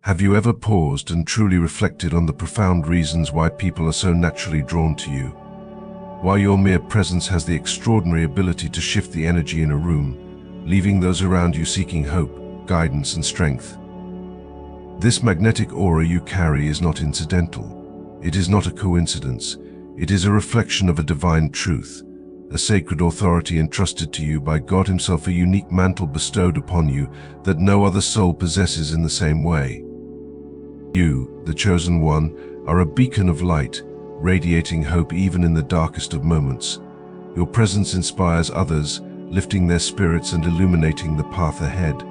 Have you ever paused and truly reflected on the profound reasons why people are so naturally drawn to you? Why your mere presence has the extraordinary ability to shift the energy in a room, leaving those around you seeking hope, guidance, and strength? This magnetic aura you carry is not incidental. It is not a coincidence. It is a reflection of a divine truth, a sacred authority entrusted to you by God Himself, a unique mantle bestowed upon you that no other soul possesses in the same way. You, the chosen one, are a beacon of light, radiating hope even in the darkest of moments. Your presence inspires others, lifting their spirits and illuminating the path ahead.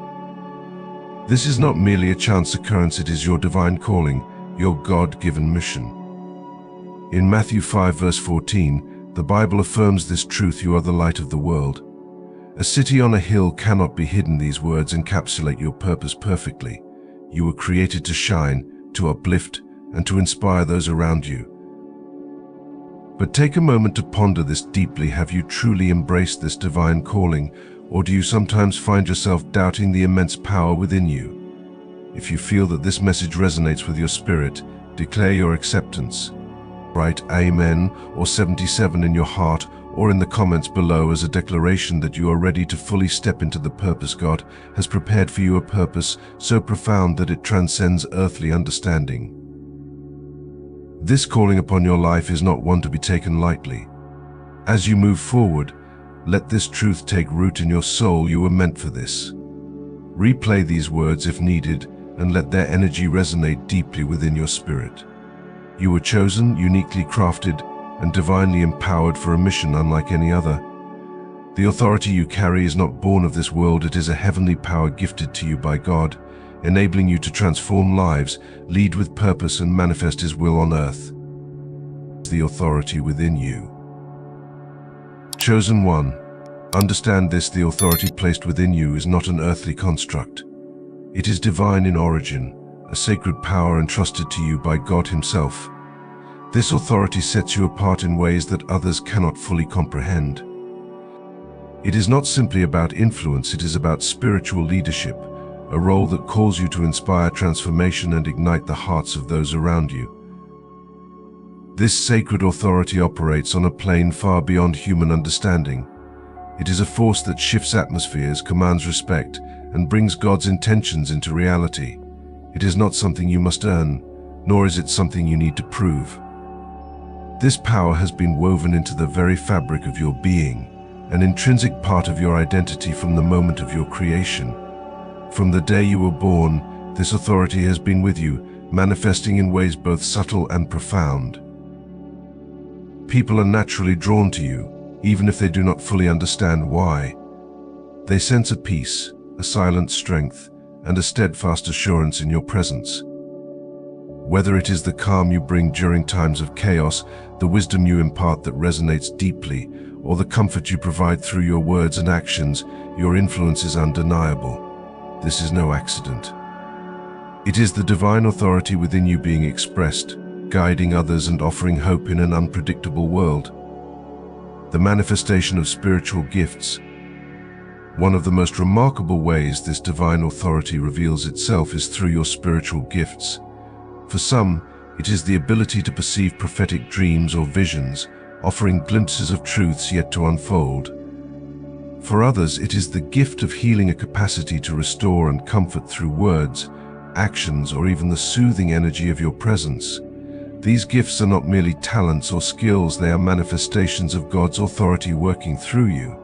This is not merely a chance occurrence, it is your divine calling, your God-given mission. In Matthew 5 verse 14, the Bible affirms this truth: you are the light of the world. A city on a hill cannot be hidden. These words encapsulate your purpose perfectly. You were created to shine, to uplift, and to inspire those around you. But take a moment to ponder this deeply. Have you truly embraced this divine calling, or do you sometimes find yourself doubting the immense power within you? If you feel that this message resonates with your spirit, declare your acceptance. Write Amen or 77 in your heart or in the comments below as a declaration that you are ready to fully step into the purpose God has prepared for you, a purpose so profound that it transcends earthly understanding. This calling upon your life is not one to be taken lightly. As you move forward, let this truth take root in your soul. You were meant for this. Replay these words if needed, and let their energy resonate deeply within your spirit. You were chosen, uniquely crafted, and divinely empowered for a mission unlike any other. The authority you carry is not born of this world. It is a heavenly power gifted to you by God, enabling you to transform lives, lead with purpose, and manifest His will on earth. The authority within you. Chosen one, understand this: the authority placed within you is not an earthly construct. It is divine in origin, a sacred power entrusted to you by God Himself. This authority sets you apart in ways that others cannot fully comprehend. It is not simply about influence, it is about spiritual leadership, a role that calls you to inspire transformation and ignite the hearts of those around you. This sacred authority operates on a plane far beyond human understanding. It is a force that shifts atmospheres, commands respect, and brings God's intentions into reality. It is not something you must earn, nor is it something you need to prove. This power has been woven into the very fabric of your being, an intrinsic part of your identity from the moment of your creation. From the day you were born, this authority has been with you, manifesting in ways both subtle and profound. People are naturally drawn to you, even if they do not fully understand why. They sense a peace, a silent strength, and a steadfast assurance in your presence. Whether it is the calm you bring during times of chaos, the wisdom you impart that resonates deeply, or the comfort you provide through your words and actions, your influence is undeniable. This is no accident. It is the divine authority within you being expressed, guiding others and offering hope in an unpredictable world. The manifestation of spiritual gifts. One of the most remarkable ways this divine authority reveals itself is through your spiritual gifts. For some, it is the ability to perceive prophetic dreams or visions, offering glimpses of truths yet to unfold. For others, it is the gift of healing, a capacity to restore and comfort through words, actions, or even the soothing energy of your presence. These gifts are not merely talents or skills, they are manifestations of God's authority working through you.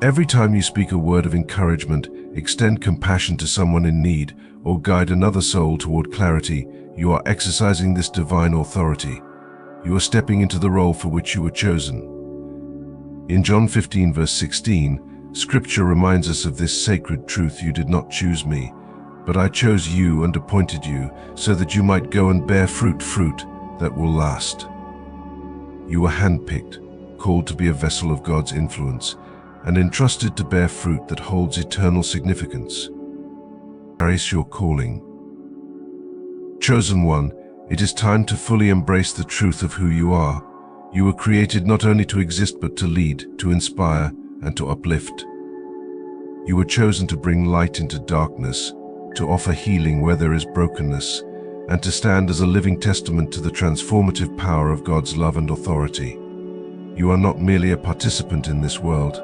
Every time you speak a word of encouragement, extend compassion to someone in need, or guide another soul toward clarity, you are exercising this divine authority. You are stepping into the role for which you were chosen. In John 15 verse 16, Scripture reminds us of this sacred truth: you did not choose me, but I chose you and appointed you so that you might go and bear fruit that will last. You were handpicked, called to be a vessel of God's influence, and entrusted to bear fruit that holds eternal significance. Embrace your calling. Chosen one, it is time to fully embrace the truth of who you are. You were created not only to exist but to lead, to inspire, and to uplift. You were chosen to bring light into darkness, to offer healing where there is brokenness, and to stand as a living testament to the transformative power of God's love and authority. You are not merely a participant in this world.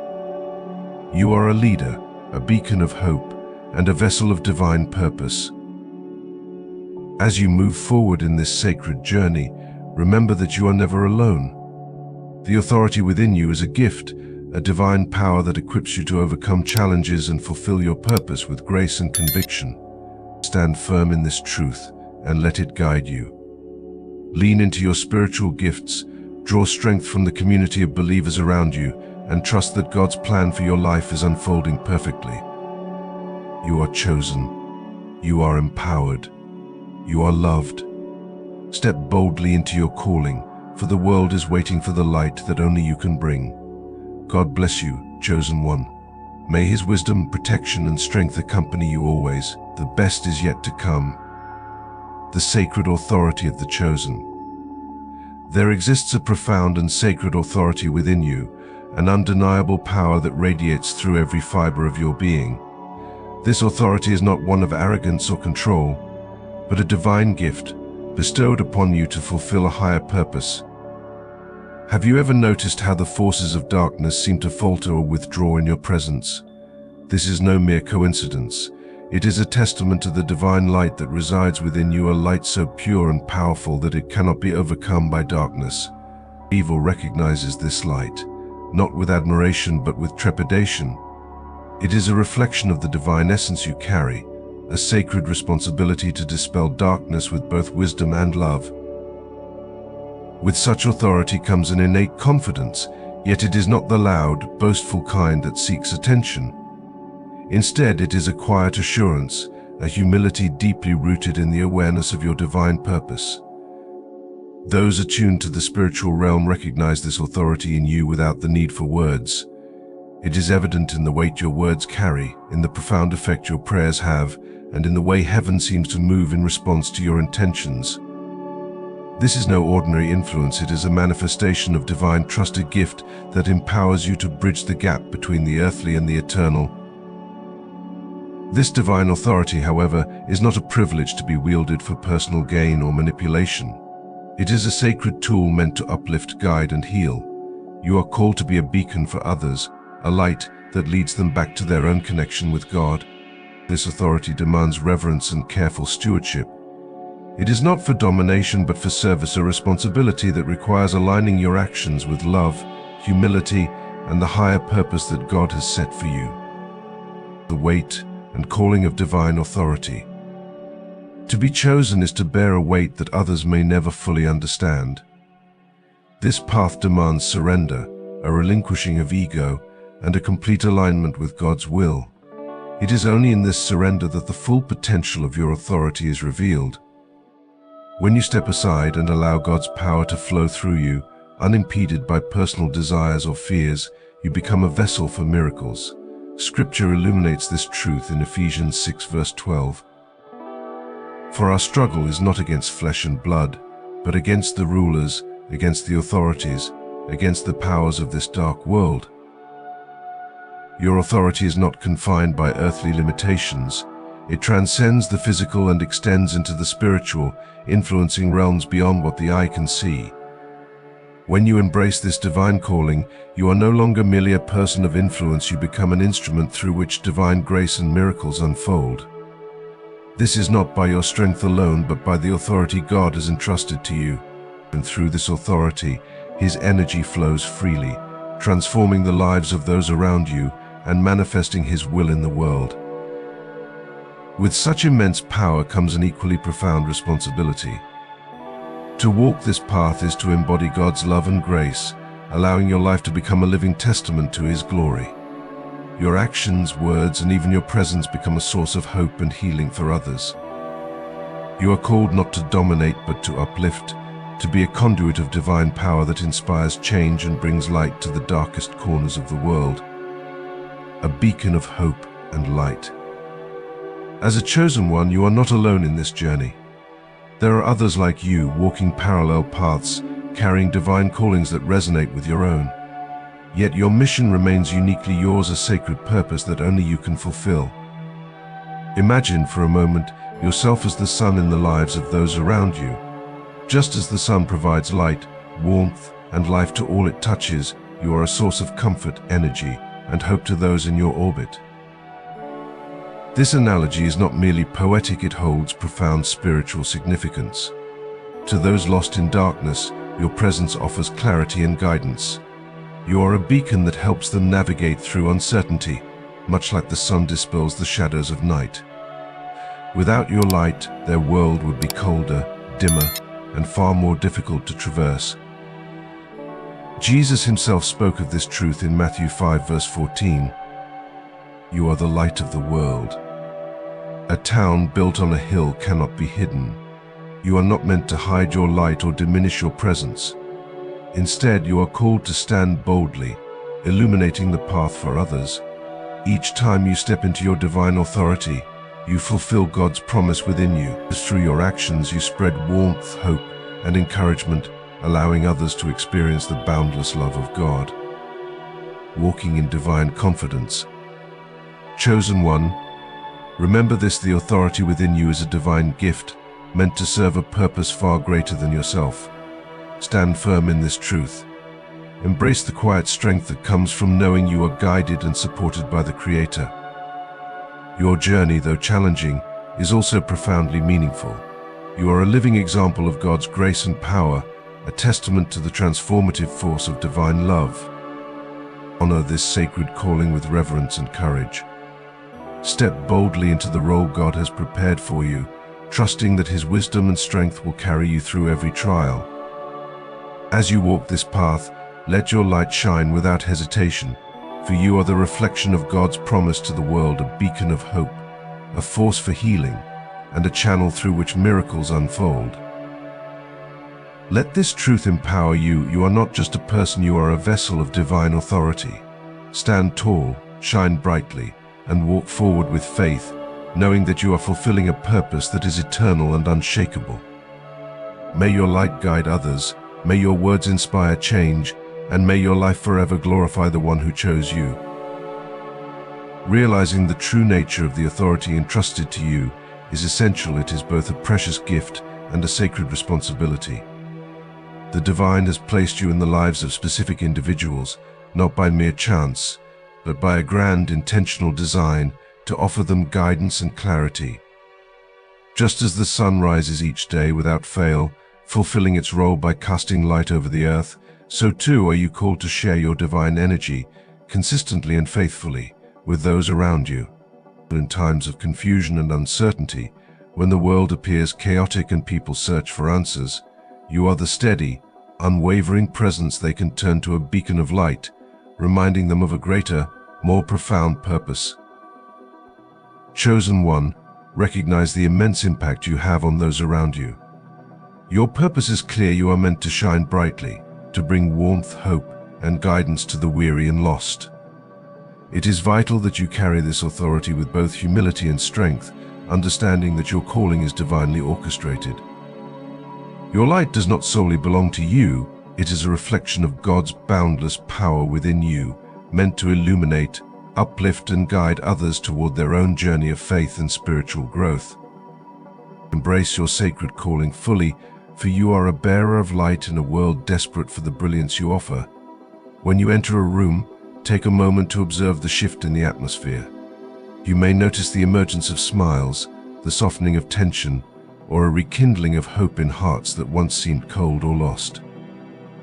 You are a leader, a beacon of hope, and a vessel of divine purpose. As you move forward in this sacred journey, remember that you are never alone. The authority within you is a gift, a divine power that equips you to overcome challenges and fulfill your purpose with grace and conviction. Stand firm in this truth and let it guide you. Lean into your spiritual gifts, draw strength from the community of believers around you, and trust that God's plan for your life is unfolding perfectly. You are chosen. You are empowered. You are loved. Step boldly into your calling, for the world is waiting for the light that only you can bring. God bless you, chosen one. May His wisdom, protection, and strength accompany you always. The best is yet to come. The sacred authority of the chosen. There exists a profound and sacred authority within you, an undeniable power that radiates through every fiber of your being. This authority is not one of arrogance or control, but a divine gift bestowed upon you to fulfill a higher purpose. Have you ever noticed how the forces of darkness seem to falter or withdraw in your presence? This is no mere coincidence. It is a testament to the divine light that resides within you, a light so pure and powerful that it cannot be overcome by darkness. Evil recognizes this light, not with admiration but with trepidation. It is a reflection of the divine essence you carry, a sacred responsibility to dispel darkness with both wisdom and love. With such authority comes an innate confidence, yet it is not the loud, boastful kind that seeks attention. Instead, it is a quiet assurance, a humility deeply rooted in the awareness of your divine purpose. Those attuned to the spiritual realm recognize this authority in you without the need for words. It is evident in the weight your words carry, in the profound effect your prayers have, and in the way heaven seems to move in response to your intentions. This is no ordinary influence. It is a manifestation of divine trusted gift that empowers you to bridge the gap between the earthly and the eternal. This divine authority, however, is not a privilege to be wielded for personal gain or manipulation. It is a sacred tool meant to uplift, guide, and heal. You are called to be a beacon for others, a light that leads them back to their own connection with God. This authority demands reverence and careful stewardship. It is not for domination but for service, a responsibility that requires aligning your actions with love, humility, and the higher purpose that God has set for you. The weight and calling of divine authority. To be chosen is to bear a weight that others may never fully understand. This path demands surrender, a relinquishing of ego, and a complete alignment with God's will. It is only in this surrender that the full potential of your authority is revealed. When you step aside and allow God's power to flow through you, unimpeded by personal desires or fears, you become a vessel for miracles. Scripture illuminates this truth in Ephesians 6 verse 12. For our struggle is not against flesh and blood, but against the rulers, against the authorities, against the powers of this dark world. Your authority is not confined by earthly limitations. It transcends the physical and extends into the spiritual, influencing realms beyond what the eye can see. When you embrace this divine calling, you are no longer merely a person of influence. You become an instrument through which divine grace and miracles unfold. This is not by your strength alone, but by the authority God has entrusted to you. And through this authority, His energy flows freely, transforming the lives of those around you and manifesting His will in the world. With such immense power comes an equally profound responsibility. To walk this path is to embody God's love and grace, allowing your life to become a living testament to His glory. Your actions, words, and even your presence become a source of hope and healing for others. You are called not to dominate but to uplift, to be a conduit of divine power that inspires change and brings light to the darkest corners of the world. A beacon of hope and light. As a chosen one, you are not alone in this journey. There are others like you, walking parallel paths, carrying divine callings that resonate with your own. Yet your mission remains uniquely yours, a sacred purpose that only you can fulfill. Imagine for a moment yourself as the sun in the lives of those around you. Just as the sun provides light, warmth, and life to all it touches, you are a source of comfort, energy, and hope to those in your orbit. This analogy is not merely poetic, it holds profound spiritual significance. To those lost in darkness, your presence offers clarity and guidance. You are a beacon that helps them navigate through uncertainty, much like the sun dispels the shadows of night. Without your light, their world would be colder, dimmer, and far more difficult to traverse. Jesus himself spoke of this truth in Matthew 5 verse 14. You are the light of the world. A town built on a hill cannot be hidden. You are not meant to hide your light or diminish your presence. Instead, you are called to stand boldly, illuminating the path for others. Each time you step into your divine authority, you fulfill God's promise within you. Through your actions, you spread warmth, hope, and encouragement, allowing others to experience the boundless love of God. Walking in divine confidence. Chosen one, remember this: the authority within you is a divine gift, meant to serve a purpose far greater than yourself. Stand firm in this truth. Embrace the quiet strength that comes from knowing you are guided and supported by the Creator. Your journey, though challenging, is also profoundly meaningful. You are a living example of God's grace and power, a testament to the transformative force of divine love. Honor this sacred calling with reverence and courage. Step boldly into the role God has prepared for you, trusting that His wisdom and strength will carry you through every trial. As you walk this path, let your light shine without hesitation, for you are the reflection of God's promise to the world, a beacon of hope, a force for healing, and a channel through which miracles unfold. Let this truth empower you. You are not just a person, you are a vessel of divine authority. Stand tall, shine brightly, and walk forward with faith, knowing that you are fulfilling a purpose that is eternal and unshakable. May your light guide others, may your words inspire change, and may your life forever glorify the one who chose you. Realizing the true nature of the authority entrusted to you is essential. It is both a precious gift and a sacred responsibility. The divine has placed you in the lives of specific individuals, not by mere chance, but by a grand intentional design to offer them guidance and clarity. Just as the sun rises each day without fail, fulfilling its role by casting light over the earth, so too are you called to share your divine energy, consistently and faithfully, with those around you. In times of confusion and uncertainty, when the world appears chaotic and people search for answers, you are the steady, unwavering presence they can turn to, a beacon of light, reminding them of a greater, more profound purpose. Chosen one, recognize the immense impact you have on those around you. Your purpose is clear. You are meant to shine brightly, to bring warmth, hope, and guidance to the weary and lost. It is vital that you carry this authority with both humility and strength, understanding that your calling is divinely orchestrated. Your light does not solely belong to you, it is a reflection of God's boundless power within you, meant to illuminate, uplift, and guide others toward their own journey of faith and spiritual growth. Embrace your sacred calling fully, for you are a bearer of light in a world desperate for the brilliance you offer. When you enter a room, take a moment to observe the shift in the atmosphere. You may notice the emergence of smiles, the softening of tension, or a rekindling of hope in hearts that once seemed cold or lost.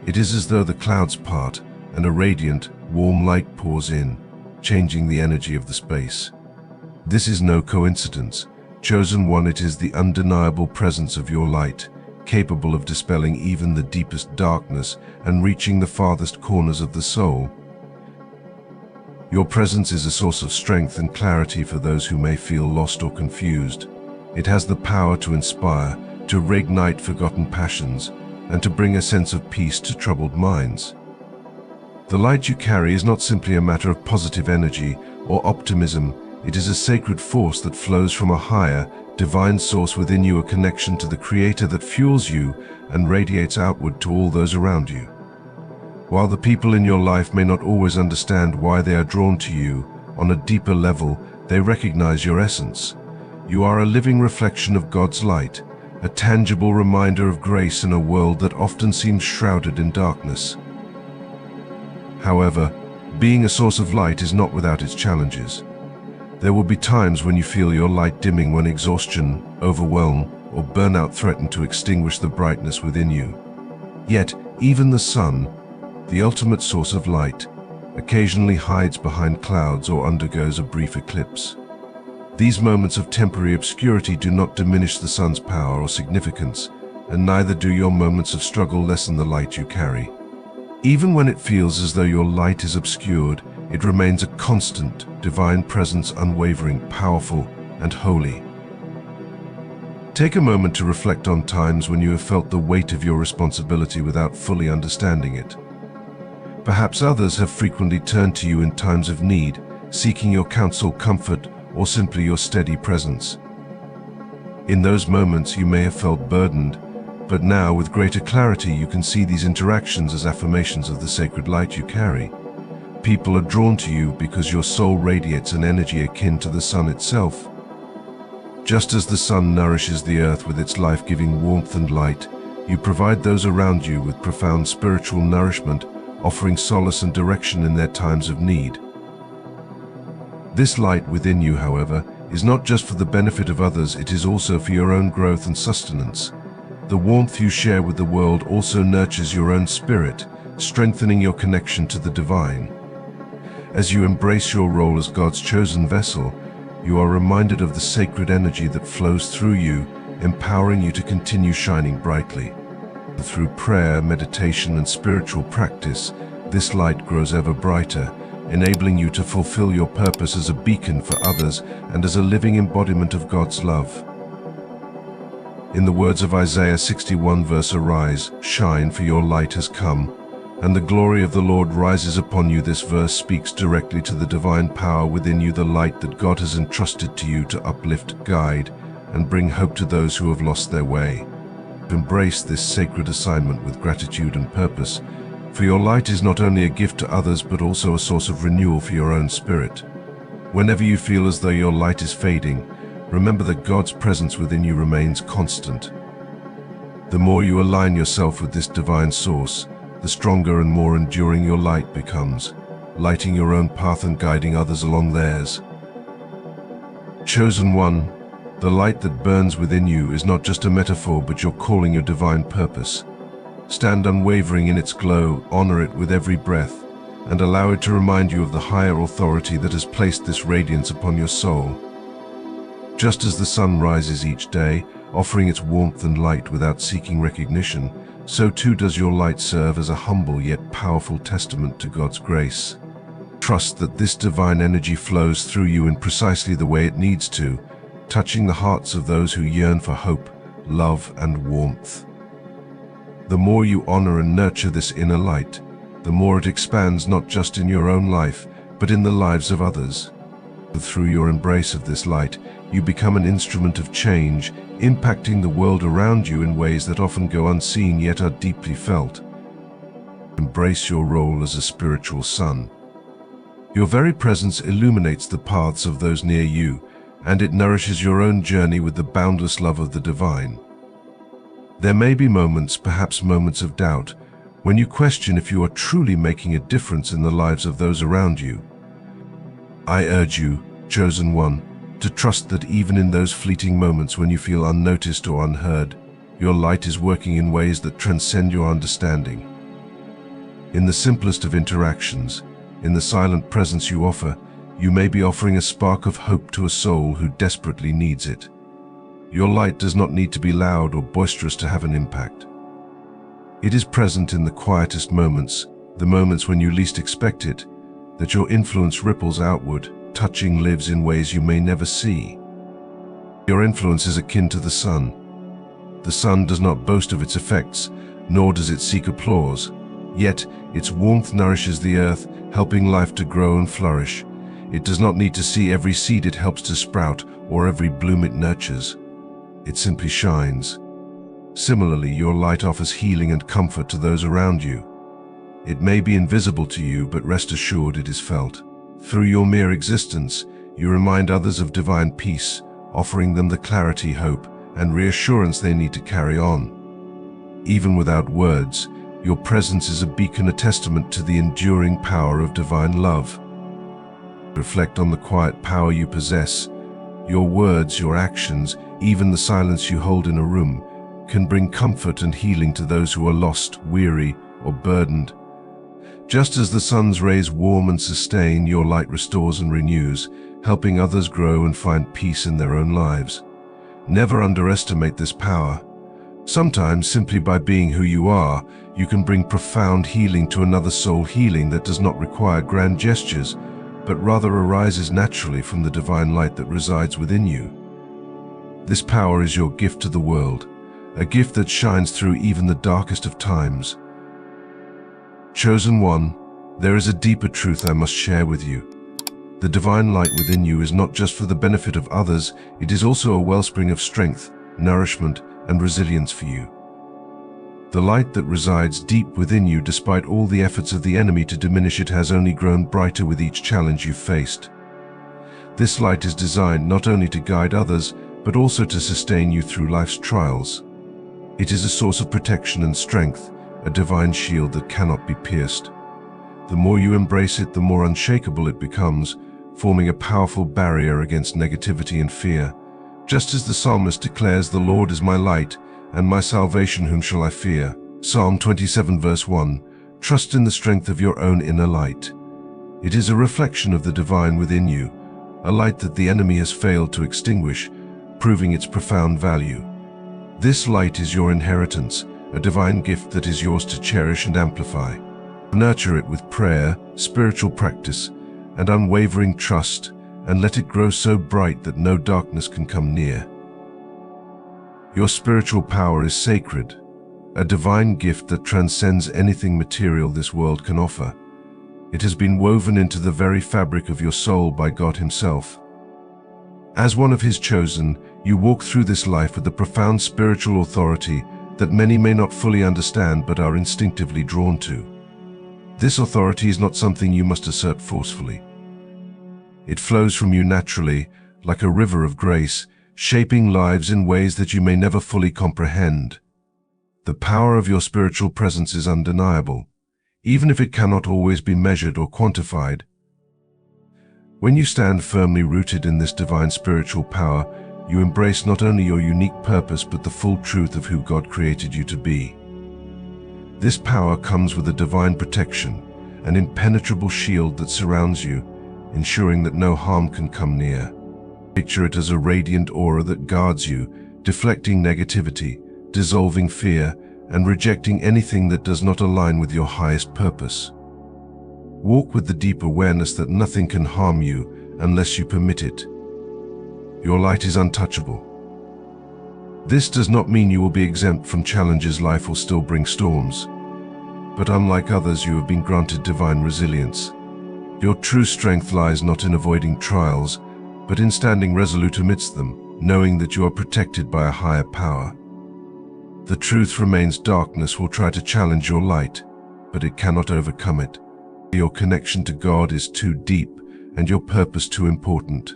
It is as though the clouds part and a radiant, warm light pours in, changing the energy of the space. This is no coincidence. Chosen one, it is the undeniable presence of your light, capable of dispelling even the deepest darkness and reaching the farthest corners of the soul. Your presence is a source of strength and clarity for those who may feel lost or confused. It has the power to inspire, to reignite forgotten passions, and to bring a sense of peace to troubled minds. The light you carry is not simply a matter of positive energy or optimism. It is a sacred force that flows from a higher, divine source within you, a connection to the Creator that fuels you and radiates outward to all those around you. While the people in your life may not always understand why they are drawn to you, on a deeper level, they recognize your essence. You are a living reflection of God's light, a tangible reminder of grace in a world that often seems shrouded in darkness. However, being a source of light is not without its challenges. There will be times when you feel your light dimming, when exhaustion, overwhelm, or burnout threaten to extinguish the brightness within you. Yet, even the sun, the ultimate source of light, occasionally hides behind clouds or undergoes a brief eclipse. These moments of temporary obscurity do not diminish the sun's power or significance, and neither do your moments of struggle lessen the light you carry. Even when it feels as though your light is obscured, it remains a constant, divine presence, unwavering, powerful, and holy. Take a moment to reflect on times when you have felt the weight of your responsibility without fully understanding it. Perhaps others have frequently turned to you in times of need, seeking your counsel, comfort, or simply your steady presence. In those moments you may have felt burdened, but now with greater clarity you can see these interactions as affirmations of the sacred light you carry. People are drawn to you because your soul radiates an energy akin to the sun itself. Just as the sun nourishes the earth with its life-giving warmth and light, you provide those around you with profound spiritual nourishment, offering solace and direction in their times of need. This light within you, however, is not just for the benefit of others, it is also for your own growth and sustenance. The warmth you share with the world also nurtures your own spirit, strengthening your connection to the divine. As you embrace your role as God's chosen vessel, you are reminded of the sacred energy that flows through you, empowering you to continue shining brightly. Through prayer, meditation, and spiritual practice, this light grows ever brighter, enabling you to fulfill your purpose as a beacon for others and as a living embodiment of God's love. In the words of Isaiah 61 verse, "Arise, shine, for your light has come, and the glory of the Lord rises upon you." This verse speaks directly to the divine power within you, the light that God has entrusted to you to uplift, guide, and bring hope to those who have lost their way. Embrace this sacred assignment with gratitude and purpose, for your light is not only a gift to others but also a source of renewal for your own spirit. Whenever you feel as though your light is fading, remember that God's presence within you remains constant. The more you align yourself with this divine source, the stronger and more enduring your light becomes, lighting your own path and guiding others along theirs. Chosen one, the light that burns within you is not just a metaphor but your calling, your divine purpose. Stand unwavering in its glow, honor it with every breath, and allow it to remind you of the higher authority that has placed this radiance upon your soul. Just as the sun rises each day, offering its warmth and light without seeking recognition, so too does your light serve as a humble yet powerful testament to God's grace. Trust that this divine energy flows through you in precisely the way it needs to, touching the hearts of those who yearn for hope, love, and warmth. The more you honor and nurture this inner light, the more it expands not just in your own life, but in the lives of others. Through your embrace of this light, you become an instrument of change, impacting the world around you in ways that often go unseen yet are deeply felt. Embrace your role as a spiritual sun. Your very presence illuminates the paths of those near you, and it nourishes your own journey with the boundless love of the divine. There may be moments, perhaps moments of doubt, when you question if you are truly making a difference in the lives of those around you. I urge you, chosen one, to trust that even in those fleeting moments when you feel unnoticed or unheard, your light is working in ways that transcend your understanding. In the simplest of interactions, in the silent presence you offer, you may be offering a spark of hope to a soul who desperately needs it. Your light does not need to be loud or boisterous to have an impact. It is present in the quietest moments, the moments when you least expect it, that your influence ripples outward, touching lives in ways you may never see. Your influence is akin to the sun. The sun does not boast of its effects, nor does it seek applause. Yet, its warmth nourishes the earth, helping life to grow and flourish. It does not need to see every seed it helps to sprout or every bloom it nurtures. It simply shines. Similarly, your light offers healing and comfort to those around you. It may be invisible to you, but rest assured it is felt. Through your mere existence, you remind others of divine peace, offering them the clarity, hope, and reassurance they need to carry on. Even without words, your presence is a beacon, a testament to the enduring power of divine love. Reflect on the quiet power you possess. Your words, your actions, even the silence you hold in a room, can bring comfort and healing to those who are lost, weary, or burdened. Just as the sun's rays warm and sustain, your light restores and renews, helping others grow and find peace in their own lives. Never underestimate this power. Sometimes, simply by being who you are, you can bring profound healing to another soul, healing that does not require grand gestures, but rather arises naturally from the divine light that resides within you. This power is your gift to the world, a gift that shines through even the darkest of times. Chosen one, there is a deeper truth I must share with you. The divine light within you is not just for the benefit of others, it is also a wellspring of strength, nourishment, and resilience for you. The light that resides deep within you, despite all the efforts of the enemy to diminish it, has only grown brighter with each challenge you've faced. This light is designed not only to guide others, but also to sustain you through life's trials. It is a source of protection and strength, a divine shield that cannot be pierced. The more you embrace it, the more unshakable it becomes, forming a powerful barrier against negativity and fear. Just as the psalmist declares, "The Lord is my light, and my salvation, whom shall I fear?" Psalm 27 verse 1. Trust in the strength of your own inner light. It is a reflection of the divine within you, a light that the enemy has failed to extinguish, proving its profound value. This light is your inheritance, a divine gift that is yours to cherish and amplify. Nurture it with prayer, spiritual practice, and unwavering trust, and let it grow so bright that no darkness can come near. Your spiritual power is sacred, a divine gift that transcends anything material this world can offer. It has been woven into the very fabric of your soul by God Himself. As one of His chosen, you walk through this life with a profound spiritual authority that many may not fully understand but are instinctively drawn to. This authority is not something you must assert forcefully. It flows from you naturally, like a river of grace, shaping lives in ways that you may never fully comprehend. The power of your spiritual presence is undeniable, even if it cannot always be measured or quantified. When you stand firmly rooted in this divine spiritual power, you embrace not only your unique purpose but the full truth of who God created you to be. This power comes with a divine protection, an impenetrable shield that surrounds you, ensuring that no harm can come near. Picture it as a radiant aura that guards you, deflecting negativity, dissolving fear, and rejecting anything that does not align with your highest purpose. Walk with the deep awareness that nothing can harm you unless you permit it. Your light is untouchable. This does not mean you will be exempt from challenges. Life will still bring storms. But unlike others, you have been granted divine resilience. Your true strength lies not in avoiding trials, but in standing resolute amidst them, knowing that you are protected by a higher power. The truth remains: darkness will try to challenge your light, but it cannot overcome it. Your connection to God is too deep and your purpose too important.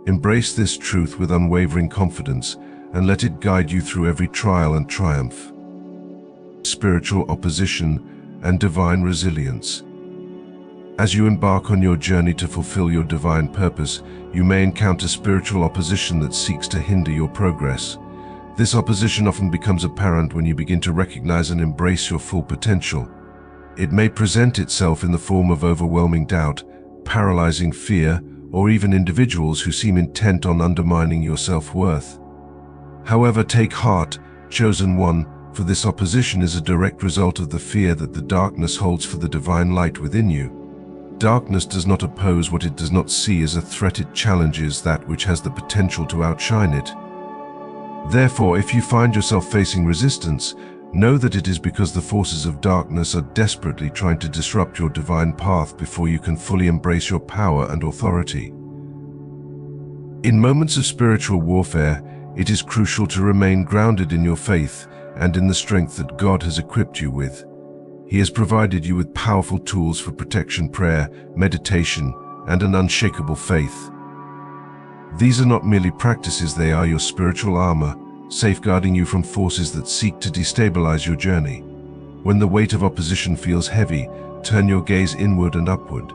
Embrace this truth with unwavering confidence and let it guide you through every trial and triumph. Spiritual opposition and divine resilience. As you embark on your journey to fulfill your divine purpose, you may encounter spiritual opposition that seeks to hinder your progress. This opposition often becomes apparent when you begin to recognize and embrace your full potential. It may present itself in the form of overwhelming doubt, paralyzing fear, or even individuals who seem intent on undermining your self-worth. However, take heart, chosen one, for this opposition is a direct result of the fear that the darkness holds for the divine light within you. Darkness does not oppose what it does not see as a threat, it challenges that which has the potential to outshine it. Therefore, if you find yourself facing resistance, know that it is because the forces of darkness are desperately trying to disrupt your divine path before you can fully embrace your power and authority. In moments of spiritual warfare, it is crucial to remain grounded in your faith and in the strength that God has equipped you with. He has provided you with powerful tools for protection: prayer, meditation, and an unshakable faith. These are not merely practices, they are your spiritual armor, safeguarding you from forces that seek to destabilize your journey. When the weight of opposition feels heavy, turn your gaze inward and upward.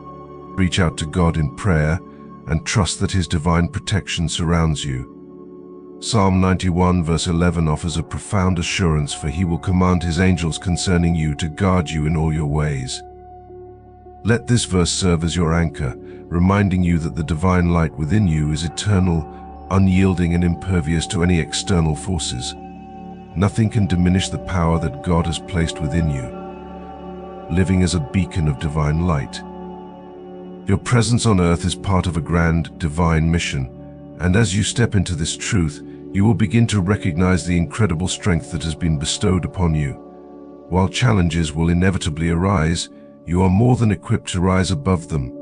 Reach out to God in prayer and trust that His divine protection surrounds you. Psalm 91 verse 11 offers a profound assurance, for He will command His angels concerning you to guard you in all your ways. Let this verse serve as your anchor, reminding you that the divine light within you is eternal, unyielding and impervious to any external forces. Nothing can diminish the power that God has placed within you, living as a beacon of divine light. Your presence on earth is part of a grand divine mission, and as you step into this truth, you will begin to recognize the incredible strength that has been bestowed upon you. While challenges will inevitably arise, you are more than equipped to rise above them.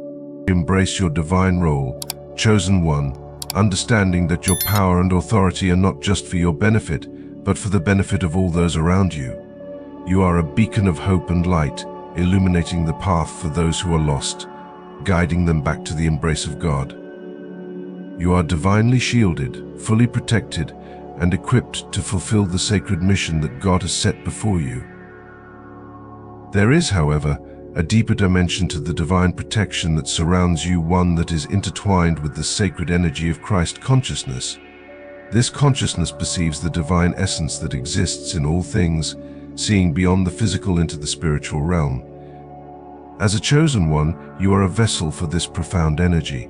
Embrace your divine role, chosen one, understanding that your power and authority are not just for your benefit, but for the benefit of all those around you. You are a beacon of hope and light, illuminating the path for those who are lost, guiding them back to the embrace of God. You are divinely shielded, fully protected, and equipped to fulfill the sacred mission that God has set before you. There is, however, a deeper dimension to the divine protection that surrounds you, one that is intertwined with the sacred energy of Christ consciousness. This consciousness perceives the divine essence that exists in all things, seeing beyond the physical into the spiritual realm. As a chosen one, you are a vessel for this profound energy.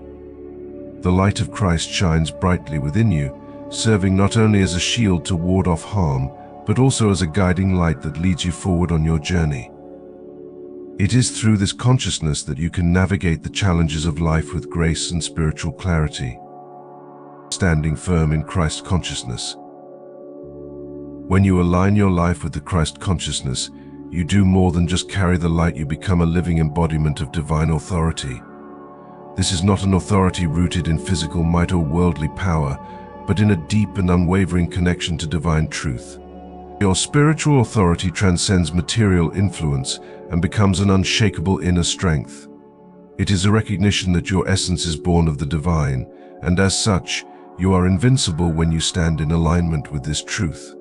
The light of Christ shines brightly within you, serving not only as a shield to ward off harm, but also as a guiding light that leads you forward on your journey. It is through this consciousness that you can navigate the challenges of life with grace and spiritual clarity, standing firm in Christ consciousness. When you align your life with the Christ consciousness, you do more than just carry the light, you become a living embodiment of divine authority. This is not an authority rooted in physical might or worldly power, but in a deep and unwavering connection to divine truth. Your spiritual authority transcends material influence and becomes an unshakable inner strength. It is a recognition that your essence is born of the divine, and as such, you are invincible when you stand in alignment with this truth.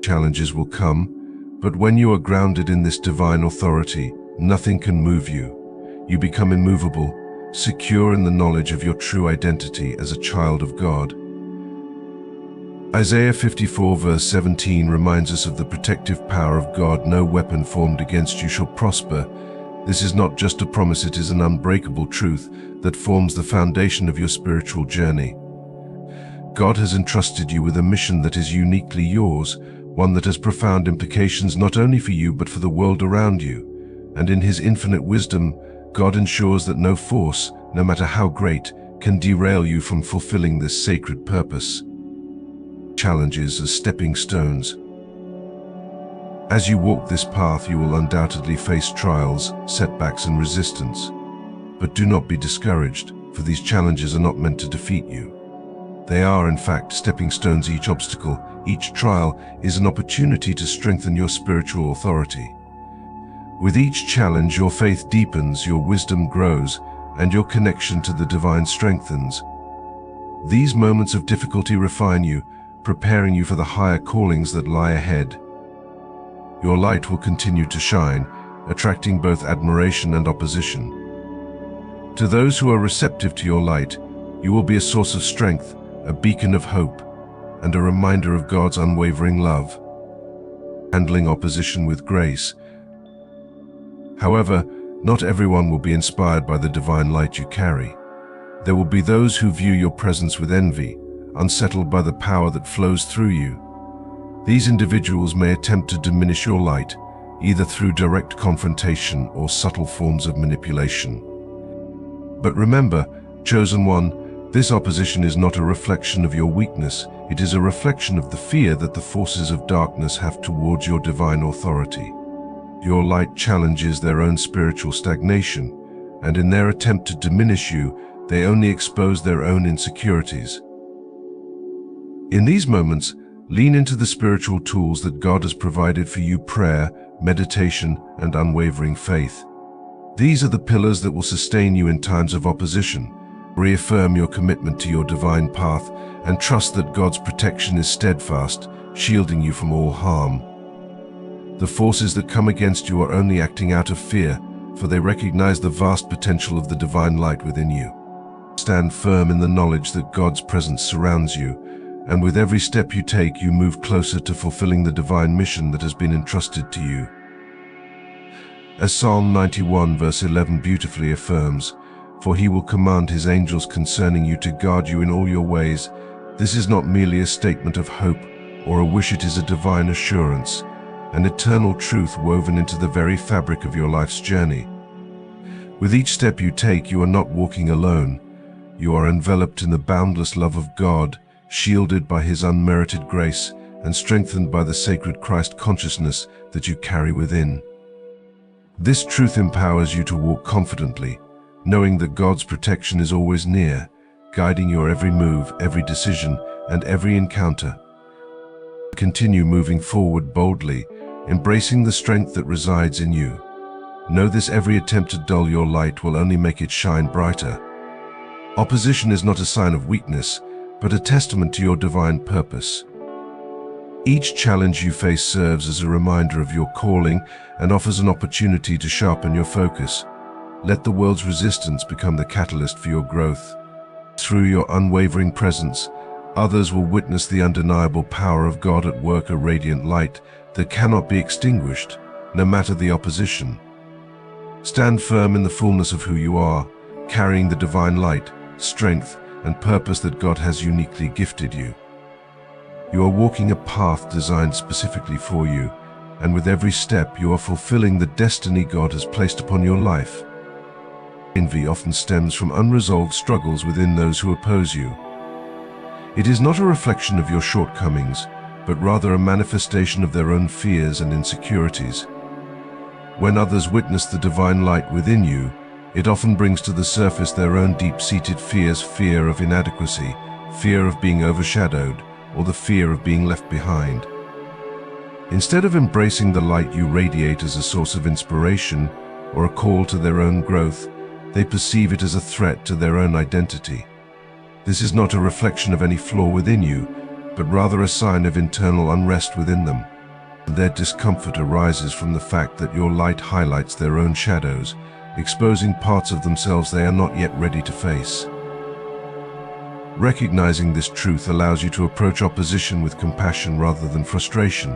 Challenges will come, but when you are grounded in this divine authority, nothing can move you. You become immovable, secure in the knowledge of your true identity as a child of God. Isaiah 54 verse 17 reminds us of the protective power of God. No weapon formed against you shall prosper. This is not just a promise, it is an unbreakable truth that forms the foundation of your spiritual journey. God has entrusted you with a mission that is uniquely yours, one that has profound implications not only for you but for the world around you. And in His infinite wisdom, God ensures that no force, no matter how great, can derail you from fulfilling this sacred purpose. Challenges as stepping stones. As you walk this path, you will undoubtedly face trials, setbacks, and resistance. But do not be discouraged, for these challenges are not meant to defeat you. They are, in fact, stepping stones. Each obstacle, each trial is an opportunity to strengthen your spiritual authority. With each challenge, your faith deepens, your wisdom grows, and your connection to the divine strengthens. These moments of difficulty refine you, preparing you for the higher callings that lie ahead. Your light will continue to shine, attracting both admiration and opposition. To those who are receptive to your light, you will be a source of strength, a beacon of hope, and a reminder of God's unwavering love. Handling opposition with grace. However, not everyone will be inspired by the divine light you carry. There will be those who view your presence with envy, unsettled by the power that flows through you. These individuals may attempt to diminish your light, either through direct confrontation or subtle forms of manipulation. But remember, chosen one, this opposition is not a reflection of your weakness, it is a reflection of the fear that the forces of darkness have towards your divine authority. Your light challenges their own spiritual stagnation, and in their attempt to diminish you, they only expose their own insecurities. In these moments, lean into the spiritual tools that God has provided for you: prayer, meditation, and unwavering faith. These are the pillars that will sustain you in times of opposition, Reaffirm your commitment to your divine path and trust that God's protection is steadfast, shielding you from all harm. The forces that come against you are only acting out of fear, for they recognize the vast potential of the divine light within you. Stand firm in the knowledge that God's presence surrounds you, and with every step you take, you move closer to fulfilling the divine mission that has been entrusted to you. As Psalm 91 verse 11 beautifully affirms, "For he will command his angels concerning you to guard you in all your ways." This is not merely a statement of hope or a wish, it is a divine assurance, an eternal truth woven into the very fabric of your life's journey. With each step you take, you are not walking alone. You are enveloped in the boundless love of God, shielded by his unmerited grace, and strengthened by the sacred Christ consciousness that you carry within. This truth empowers you to walk confidently, knowing that God's protection is always near, guiding your every move, every decision, and every encounter. Continue moving forward boldly, embracing the strength that resides in you. Know this: every attempt to dull your light will only make it shine brighter. Opposition is not a sign of weakness, but a testament to your divine purpose. Each challenge you face serves as a reminder of your calling and offers an opportunity to sharpen your focus. Let the world's resistance become the catalyst for your growth. Through your unwavering presence, others will witness the undeniable power of God at work, a radiant light that cannot be extinguished, no matter the opposition. Stand firm in the fullness of who you are, carrying the divine light, strength, and purpose that God has uniquely gifted you. You are walking a path designed specifically for you, and with every step you are fulfilling the destiny God has placed upon your life. Envy often stems from unresolved struggles within those who oppose you. It is not a reflection of your shortcomings, but rather a manifestation of their own fears and insecurities. When others witness the divine light within you, it often brings to the surface their own deep-seated fears: fear of inadequacy, fear of being overshadowed, or the fear of being left behind. Instead of embracing the light you radiate as a source of inspiration or a call to their own growth, they perceive it as a threat to their own identity. This is not a reflection of any flaw within you, but rather a sign of internal unrest within them. Their discomfort arises from the fact that your light highlights their own shadows, exposing parts of themselves they are not yet ready to face. Recognizing this truth allows you to approach opposition with compassion rather than frustration.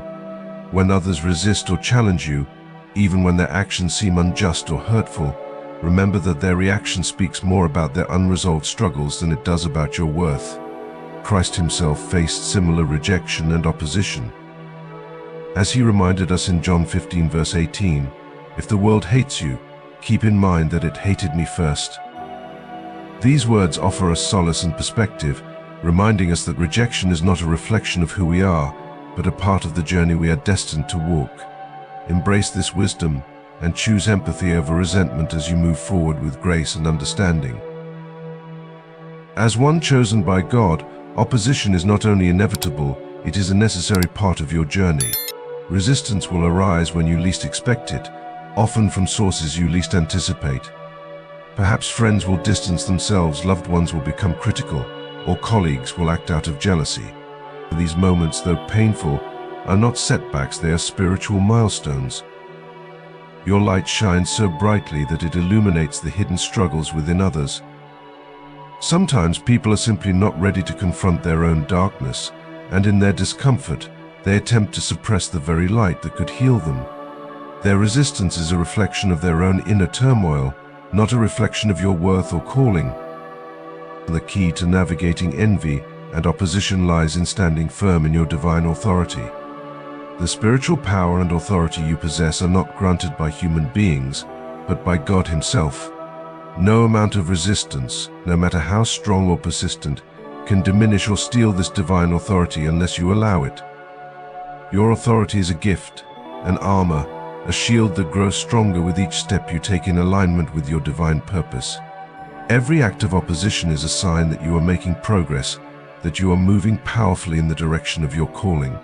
When others resist or challenge you, even when their actions seem unjust or hurtful, remember that their reaction speaks more about their unresolved struggles than it does about your worth. Christ himself faced similar rejection and opposition. As he reminded us in John 15 verse 18, "If the world hates you, keep in mind that it hated me first." These words offer us solace and perspective, reminding us that rejection is not a reflection of who we are, but a part of the journey we are destined to walk. Embrace this wisdom and choose empathy over resentment as you move forward with grace and understanding. As one chosen by God, opposition is not only inevitable, it is a necessary part of your journey. Resistance will arise when you least expect it, often from sources you least anticipate. Perhaps friends will distance themselves, loved ones will become critical, or colleagues will act out of jealousy. These moments, though painful, are not setbacks, they are spiritual milestones. Your light shines so brightly that it illuminates the hidden struggles within others. Sometimes people are simply not ready to confront their own darkness, and in their discomfort, they attempt to suppress the very light that could heal them. Their resistance is a reflection of their own inner turmoil, not a reflection of your worth or calling. The key to navigating envy and opposition lies in standing firm in your divine authority. The spiritual power and authority you possess are not granted by human beings, but by God himself. No amount of resistance, no matter how strong or persistent, can diminish or steal this divine authority unless you allow it. Your authority is a gift, an armor, a shield that grows stronger with each step you take in alignment with your divine purpose. Every act of opposition is a sign that you are making progress, that you are moving powerfully in the direction of your calling.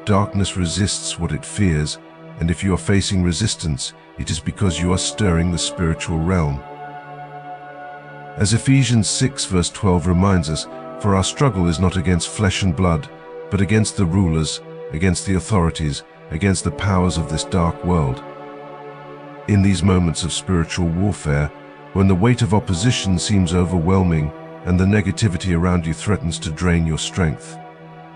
Darkness resists what it fears, and if you are facing resistance, it is because you are stirring the spiritual realm. As Ephesians 6 verse 12 reminds us, for our struggle is not against flesh and blood, but against the rulers, against the authorities, against the powers of this dark world. In these moments of spiritual warfare, when the weight of opposition seems overwhelming and the negativity around you threatens to drain your strength,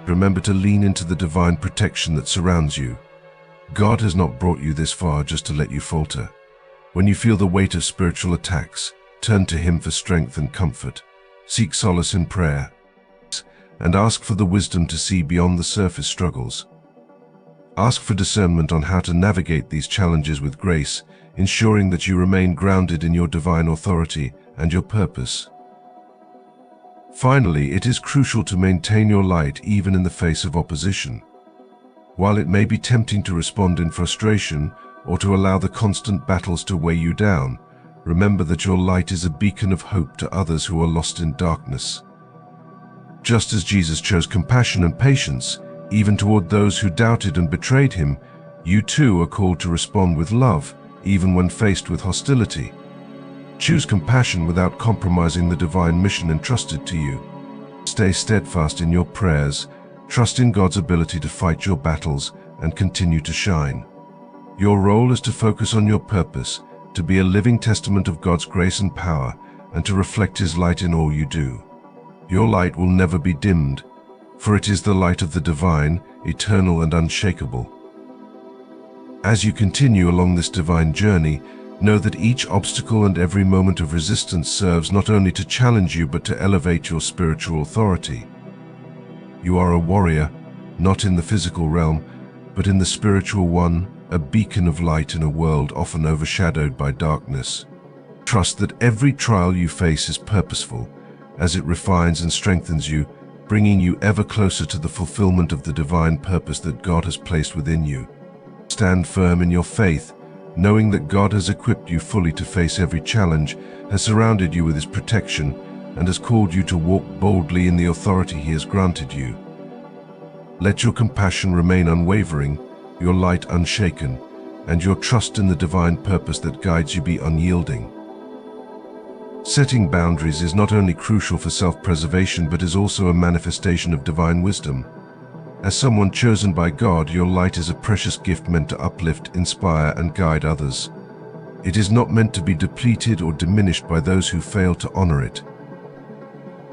remember to lean into the divine protection that surrounds you. God has not brought you this far just to let you falter. When you feel the weight of spiritual attacks, turn to Him for strength and comfort. Seek solace in prayer, and ask for the wisdom to see beyond the surface struggles. Ask for discernment on how to navigate these challenges with grace, ensuring that you remain grounded in your divine authority and your purpose. Finally, it is crucial to maintain your light even in the face of opposition. While it may be tempting to respond in frustration or to allow the constant battles to weigh you down, remember that your light is a beacon of hope to others who are lost in darkness. Just as Jesus chose compassion and patience, even toward those who doubted and betrayed Him, you too are called to respond with love, even when faced with hostility. Choose compassion without compromising the divine mission entrusted to you. Stay steadfast in your prayers, trust in God's ability to fight your battles, and continue to shine. Your role is to focus on your purpose, to be a living testament of God's grace and power, and to reflect His light in all you do. Your light will never be dimmed, for it is the light of the divine, eternal and unshakable. As you continue along this divine journey, know that each obstacle and every moment of resistance serves not only to challenge you but to elevate your spiritual authority. You are a warrior, not in the physical realm, but in the spiritual one, a beacon of light in a world often overshadowed by darkness. Trust that every trial you face is purposeful, as it refines and strengthens you, bringing you ever closer to the fulfillment of the divine purpose that God has placed within you. Stand firm in your faith, knowing that God has equipped you fully to face every challenge, has surrounded you with His protection, and has called you to walk boldly in the authority He has granted you. Let your compassion remain unwavering, your light unshaken, and your trust in the divine purpose that guides you be unyielding. Setting boundaries is not only crucial for self-preservation but is also a manifestation of divine wisdom. As someone chosen by God, your light is a precious gift meant to uplift, inspire, and guide others. It is not meant to be depleted or diminished by those who fail to honor it.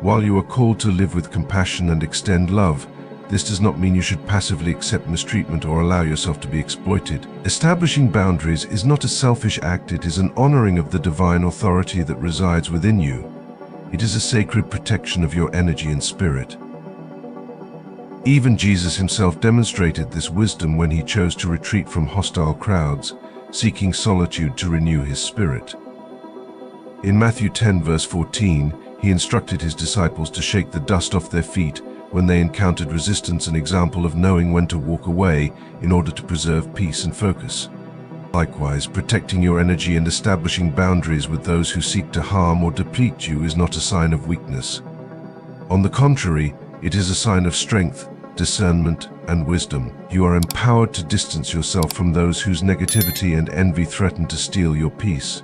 While you are called to live with compassion and extend love, this does not mean you should passively accept mistreatment or allow yourself to be exploited. Establishing boundaries is not a selfish act, it is an honoring of the divine authority that resides within you. It is a sacred protection of your energy and spirit. Even Jesus Himself demonstrated this wisdom when He chose to retreat from hostile crowds, seeking solitude to renew His spirit. In Matthew 10 verse 14, He instructed His disciples to shake the dust off their feet when they encountered resistance, an example of knowing when to walk away in order to preserve peace and focus. Likewise, protecting your energy and establishing boundaries with those who seek to harm or deplete you is not a sign of weakness. On the contrary, it is a sign of strength, discernment, and wisdom. You are empowered to distance yourself from those whose negativity and envy threaten to steal your peace.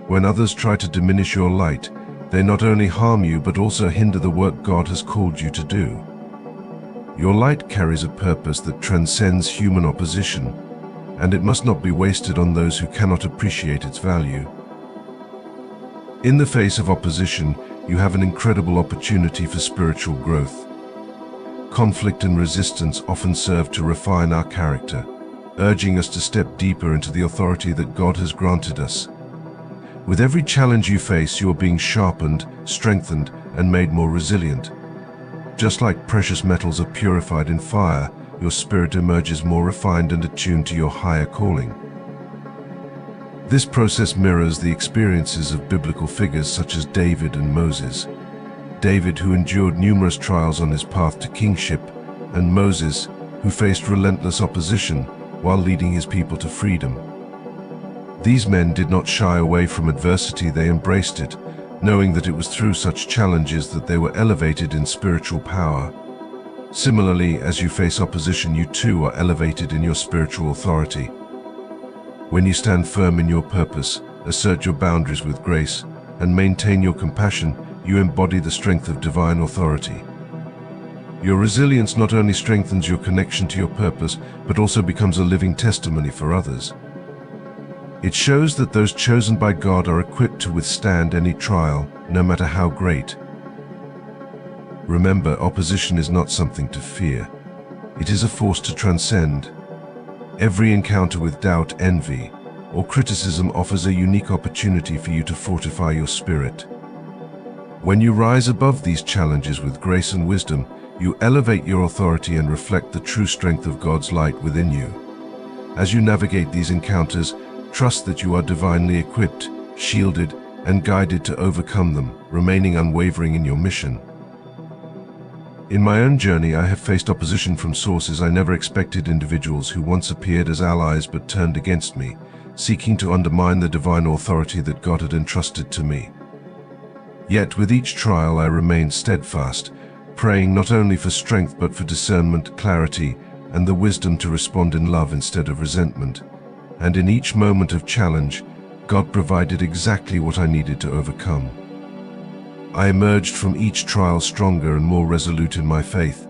When others try to diminish your light, they not only harm you but also hinder the work God has called you to do. Your light carries a purpose that transcends human opposition, and it must not be wasted on those who cannot appreciate its value. In the face of opposition, you have an incredible opportunity for spiritual growth. Conflict and resistance often serve to refine our character, urging us to step deeper into the authority that God has granted us. With every challenge you face, you are being sharpened, strengthened, and made more resilient. Just like precious metals are purified in fire, your spirit emerges more refined and attuned to your higher calling. This process mirrors the experiences of biblical figures such as David and Moses. David, who endured numerous trials on his path to kingship, and Moses, who faced relentless opposition while leading his people to freedom. These men did not shy away from adversity, they embraced it, knowing that it was through such challenges that they were elevated in spiritual power. Similarly, as you face opposition, you too are elevated in your spiritual authority. When you stand firm in your purpose, assert your boundaries with grace, and maintain your compassion, you embody the strength of divine authority. Your resilience not only strengthens your connection to your purpose, but also becomes a living testimony for others. It shows that those chosen by God are equipped to withstand any trial, no matter how great. Remember, opposition is not something to fear. It is a force to transcend. Every encounter with doubt, envy, or criticism offers a unique opportunity for you to fortify your spirit. When you rise above these challenges with grace and wisdom, you elevate your authority and reflect the true strength of God's light within you. As you navigate these encounters, trust that you are divinely equipped, shielded, and guided to overcome them, remaining unwavering in your mission. In my own journey, I have faced opposition from sources I never expected, individuals who once appeared as allies but turned against me, seeking to undermine the divine authority that God had entrusted to me. Yet with each trial I remained steadfast, praying not only for strength but for discernment, clarity, and the wisdom to respond in love instead of resentment. And in each moment of challenge, God provided exactly what I needed to overcome. I emerged from each trial stronger and more resolute in my faith.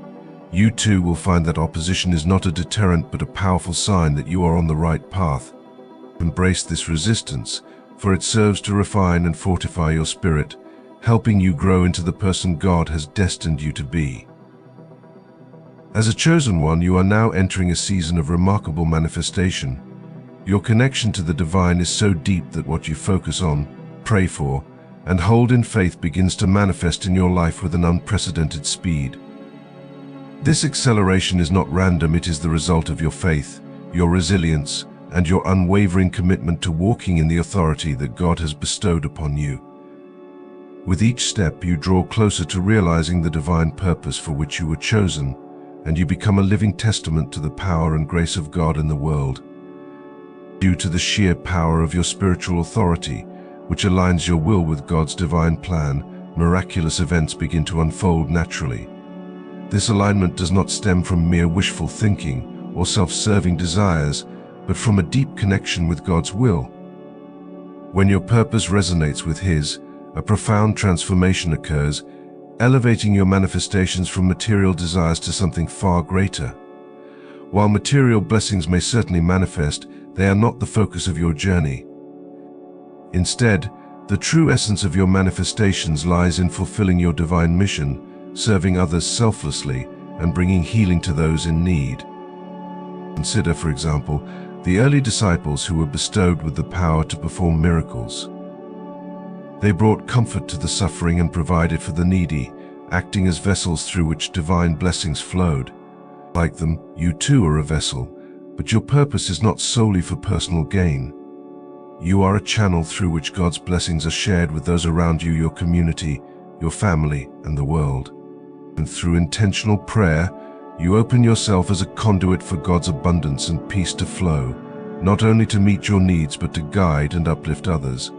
You too will find that opposition is not a deterrent but a powerful sign that you are on the right path. Embrace this resistance, for it serves to refine and fortify your spirit, helping you grow into the person God has destined you to be. As a chosen one, you are now entering a season of remarkable manifestation. Your connection to the divine is so deep that what you focus on, pray for, and hold in faith begins to manifest in your life with an unprecedented speed. This acceleration is not random, it is the result of your faith, your resilience, and your unwavering commitment to walking in the authority that God has bestowed upon you. With each step, you draw closer to realizing the divine purpose for which you were chosen, and you become a living testament to the power and grace of God in the world. Due to the sheer power of your spiritual authority, which aligns your will with God's divine plan, miraculous events begin to unfold naturally. This alignment does not stem from mere wishful thinking or self-serving desires, but from a deep connection with God's will. When your purpose resonates with His, a profound transformation occurs, elevating your manifestations from material desires to something far greater. While material blessings may certainly manifest, they are not the focus of your journey. Instead, the true essence of your manifestations lies in fulfilling your divine mission, serving others selflessly, and bringing healing to those in need. Consider, for example, the early disciples who were bestowed with the power to perform miracles. They brought comfort to the suffering and provided for the needy, acting as vessels through which divine blessings flowed. Like them, you too are a vessel, but your purpose is not solely for personal gain. You are a channel through which God's blessings are shared with those around you, your community, your family, and the world. And through intentional prayer, you open yourself as a conduit for God's abundance and peace to flow, not only to meet your needs but to guide and uplift others.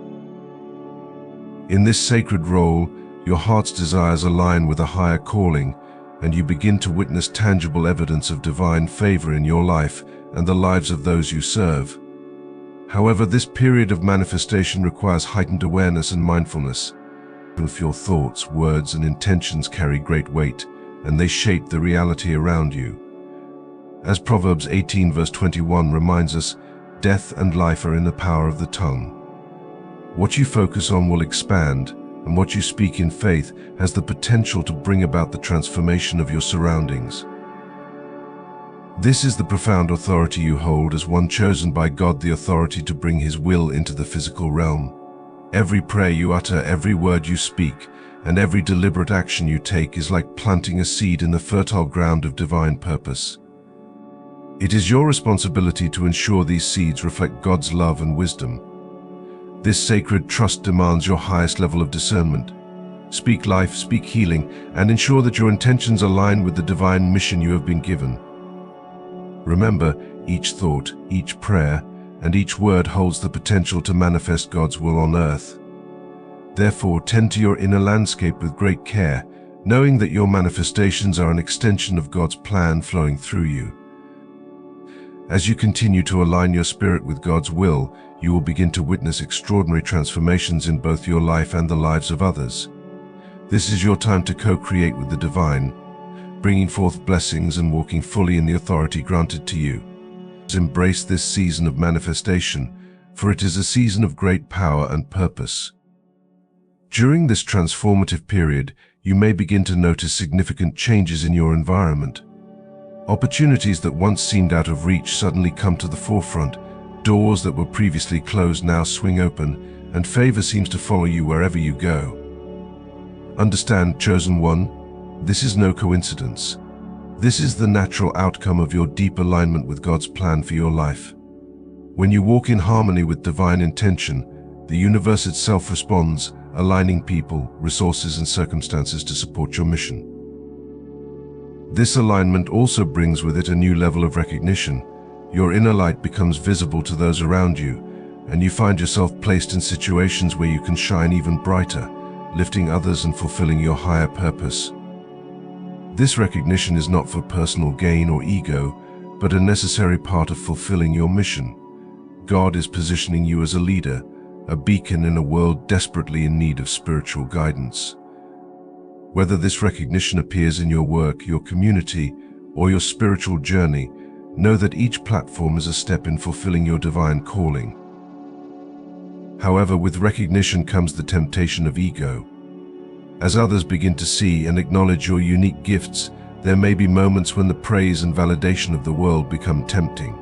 In this sacred role, your heart's desires align with a higher calling, and you begin to witness tangible evidence of divine favor in your life and the lives of those you serve. However, this period of manifestation requires heightened awareness and mindfulness. If your thoughts, words, and intentions carry great weight, and they shape the reality around you. As Proverbs 18 verse 21 reminds us, death and life are in the power of the tongue. What you focus on will expand, and what you speak in faith has the potential to bring about the transformation of your surroundings. This is the profound authority you hold as one chosen by God, the authority to bring His will into the physical realm. Every prayer you utter, every word you speak, and every deliberate action you take is like planting a seed in the fertile ground of divine purpose. It is your responsibility to ensure these seeds reflect God's love and wisdom. This sacred trust demands your highest level of discernment. Speak life, speak healing, and ensure that your intentions align with the divine mission you have been given. Remember, each thought, each prayer, and each word holds the potential to manifest God's will on earth. Therefore, tend to your inner landscape with great care, knowing that your manifestations are an extension of God's plan flowing through you. As you continue to align your spirit with God's will, you will begin to witness extraordinary transformations in both your life and the lives of others. This is your time to co-create with the divine, bringing forth blessings and walking fully in the authority granted to you. Embrace this season of manifestation, for it is a season of great power and purpose. During this transformative period, you may begin to notice significant changes in your environment. Opportunities that once seemed out of reach suddenly come to the forefront. Doors that were previously closed now swing open, and favor seems to follow you wherever you go. Understand, chosen one, this is no coincidence. This is the natural outcome of your deep alignment with God's plan for your life. When you walk in harmony with divine intention, the universe itself responds, aligning people, resources, and circumstances to support your mission. This alignment also brings with it a new level of recognition. Your inner light becomes visible to those around you, and you find yourself placed in situations where you can shine even brighter, lifting others and fulfilling your higher purpose. This recognition is not for personal gain or ego, but a necessary part of fulfilling your mission. God is positioning you as a leader, a beacon in a world desperately in need of spiritual guidance. Whether this recognition appears in your work, your community, or your spiritual journey, know that each platform is a step in fulfilling your divine calling. However, with recognition comes the temptation of ego. As others begin to see and acknowledge your unique gifts, there may be moments when the praise and validation of the world become tempting.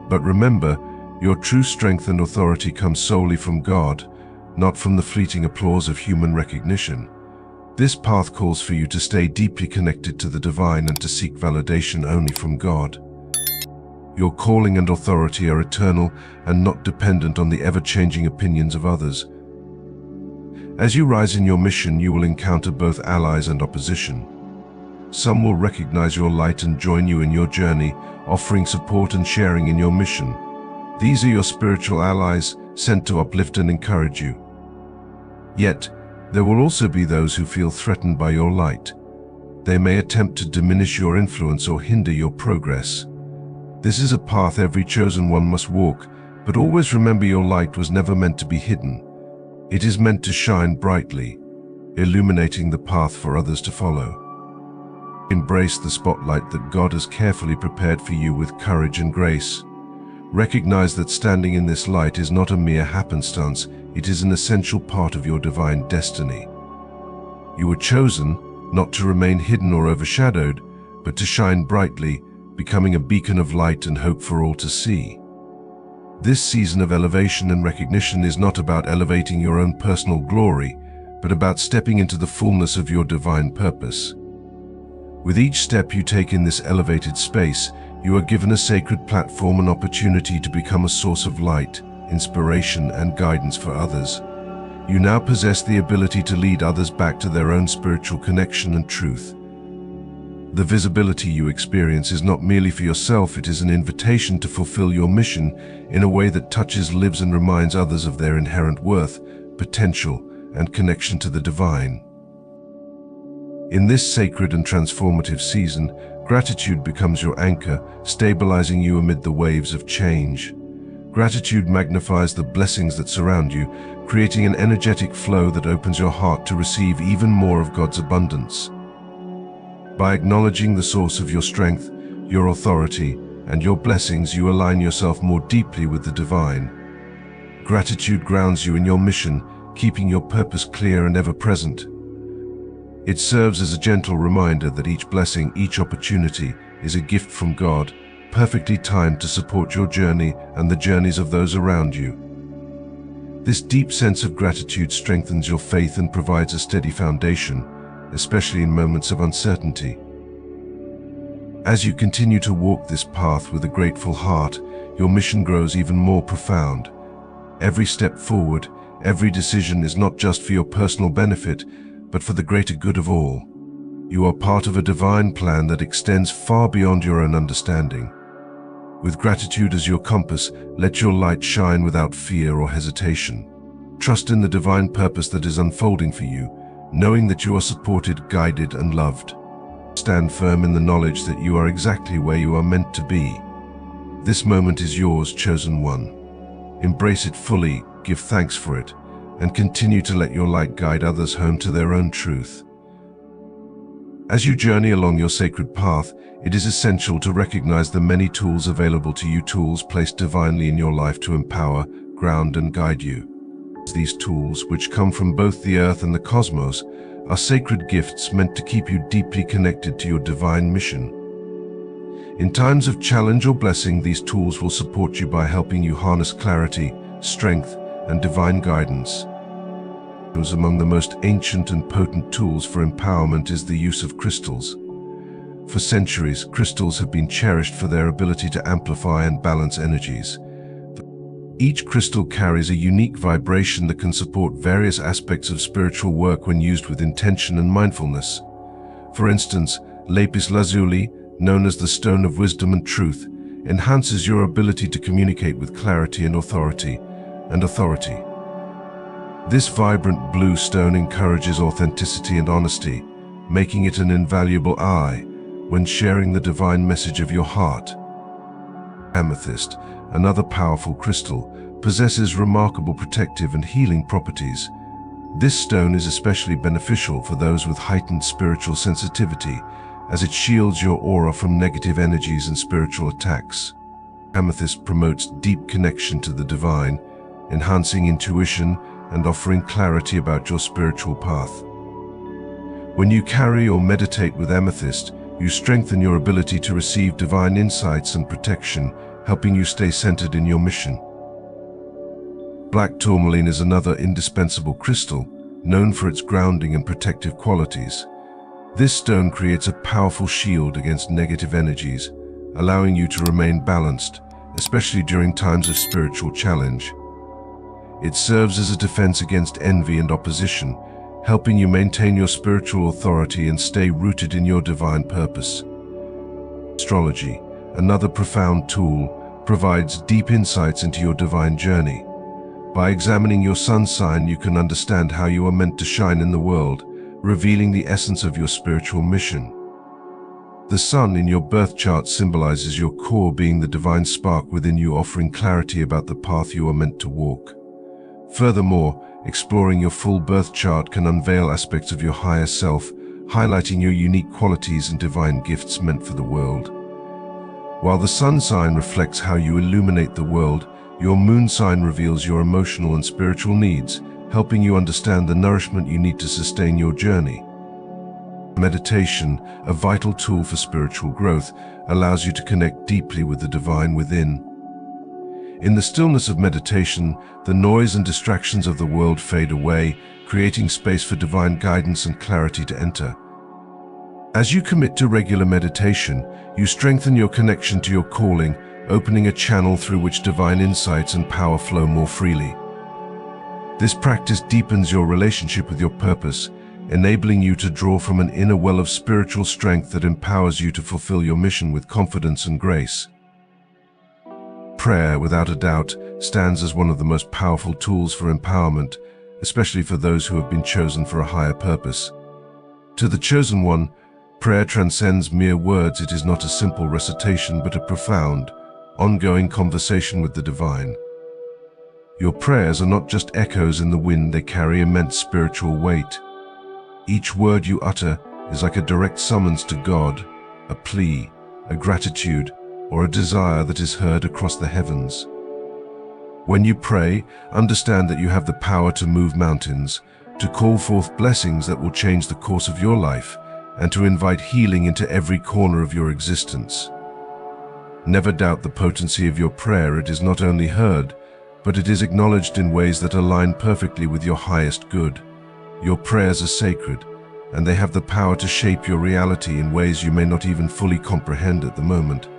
But remember, your true strength and authority comes solely from God, not from the fleeting applause of human recognition. This path calls for you to stay deeply connected to the divine and to seek validation only from God. Your calling and authority are eternal and not dependent on the ever-changing opinions of others. As you rise in your mission, you will encounter both allies and opposition. Some will recognize your light and join you in your journey, offering support and sharing in your mission. These are your spiritual allies, sent to uplift and encourage you. Yet, there will also be those who feel threatened by your light. They may attempt to diminish your influence or hinder your progress. This is a path every chosen one must walk, but always remember your light was never meant to be hidden. It is meant to shine brightly, illuminating the path for others to follow. Embrace the spotlight that God has carefully prepared for you with courage and grace. Recognize that standing in this light is not a mere happenstance, it is an essential part of your divine destiny. You were chosen not to remain hidden or overshadowed, but to shine brightly, becoming a beacon of light and hope for all to see. This season of elevation and recognition is not about elevating your own personal glory, but about stepping into the fullness of your divine purpose. With each step you take in this elevated space, you are given a sacred platform and opportunity to become a source of light, inspiration, and guidance for others. You now possess the ability to lead others back to their own spiritual connection and truth. The visibility you experience is not merely for yourself, it is an invitation to fulfill your mission in a way that touches lives and reminds others of their inherent worth, potential, and connection to the divine. In this sacred and transformative season, gratitude becomes your anchor, stabilizing you amid the waves of change. Gratitude magnifies the blessings that surround you, creating an energetic flow that opens your heart to receive even more of God's abundance. By acknowledging the source of your strength, your authority, and your blessings, you align yourself more deeply with the divine. Gratitude grounds you in your mission, keeping your purpose clear and ever-present. It serves as a gentle reminder that each blessing, each opportunity, is a gift from God, perfectly timed to support your journey and the journeys of those around you. This deep sense of gratitude strengthens your faith and provides a steady foundation, especially in moments of uncertainty. As you continue to walk this path with a grateful heart, your mission grows even more profound. Every step forward, every decision is not just for your personal benefit, but for the greater good of all. You are part of a divine plan that extends far beyond your own understanding. With gratitude as your compass, let your light shine without fear or hesitation. Trust in the divine purpose that is unfolding for you, knowing that you are supported, guided, and loved. Stand firm in the knowledge that you are exactly where you are meant to be. This moment is yours, chosen one. Embrace it fully, give thanks for it, and continue to let your light guide others home to their own truth. As you journey along your sacred path, it is essential to recognize the many tools available to you, tools placed divinely in your life to empower, ground, and guide you. These tools, which come from both the earth and the cosmos, are sacred gifts meant to keep you deeply connected to your divine mission. In times of challenge or blessing, these tools will support you by helping you harness clarity, strength, and divine guidance. Among the most ancient and potent tools for empowerment is the use of crystals. For centuries, crystals have been cherished for their ability to amplify and balance energies. Each crystal carries a unique vibration that can support various aspects of spiritual work when used with intention and mindfulness. For instance, lapis lazuli, known as the stone of wisdom and truth, enhances your ability to communicate with clarity and authority. This vibrant blue stone encourages authenticity and honesty, making it an invaluable ally when sharing the divine message of your heart. Amethyst, another powerful crystal, possesses remarkable protective and healing properties. This stone is especially beneficial for those with heightened spiritual sensitivity, as it shields your aura from negative energies and spiritual attacks. Amethyst promotes deep connection to the divine, enhancing intuition and offering clarity about your spiritual path. When you carry or meditate with amethyst, you strengthen your ability to receive divine insights and protection, helping you stay centered in your mission. Black tourmaline is another indispensable crystal, known for its grounding and protective qualities. This stone creates a powerful shield against negative energies, allowing you to remain balanced, especially during times of spiritual challenge. It serves as a defense against envy and opposition, helping you maintain your spiritual authority and stay rooted in your divine purpose. Astrology, another profound tool, provides deep insights into your divine journey. By examining your sun sign, you can understand how you are meant to shine in the world, revealing the essence of your spiritual mission. The sun in your birth chart symbolizes your core, being the divine spark within you, offering clarity about the path you are meant to walk. Furthermore, exploring your full birth chart can unveil aspects of your higher self, highlighting your unique qualities and divine gifts meant for the world. While the sun sign reflects how you illuminate the world, your moon sign reveals your emotional and spiritual needs, helping you understand the nourishment you need to sustain your journey. Meditation, a vital tool for spiritual growth, allows you to connect deeply with the divine within. In the stillness of meditation, the noise and distractions of the world fade away, creating space for divine guidance and clarity to enter. As you commit to regular meditation, you strengthen your connection to your calling, opening a channel through which divine insights and power flow more freely. This practice deepens your relationship with your purpose, enabling you to draw from an inner well of spiritual strength that empowers you to fulfill your mission with confidence and grace. Prayer, without a doubt, stands as one of the most powerful tools for empowerment, especially for those who have been chosen for a higher purpose. To the chosen one, prayer transcends mere words. It is not a simple recitation, but a profound, ongoing conversation with the divine. Your prayers are not just echoes in the wind, they carry immense spiritual weight. Each word you utter is like a direct summons to God, a plea, a gratitude, or a desire that is heard across the heavens. When you pray, understand that you have the power to move mountains, to call forth blessings that will change the course of your life, and to invite healing into every corner of your existence. Never doubt the potency of your prayer. It is not only heard, but it is acknowledged in ways that align perfectly with your highest good. Your prayers are sacred, and they have the power to shape your reality in ways you may not even fully comprehend at the moment.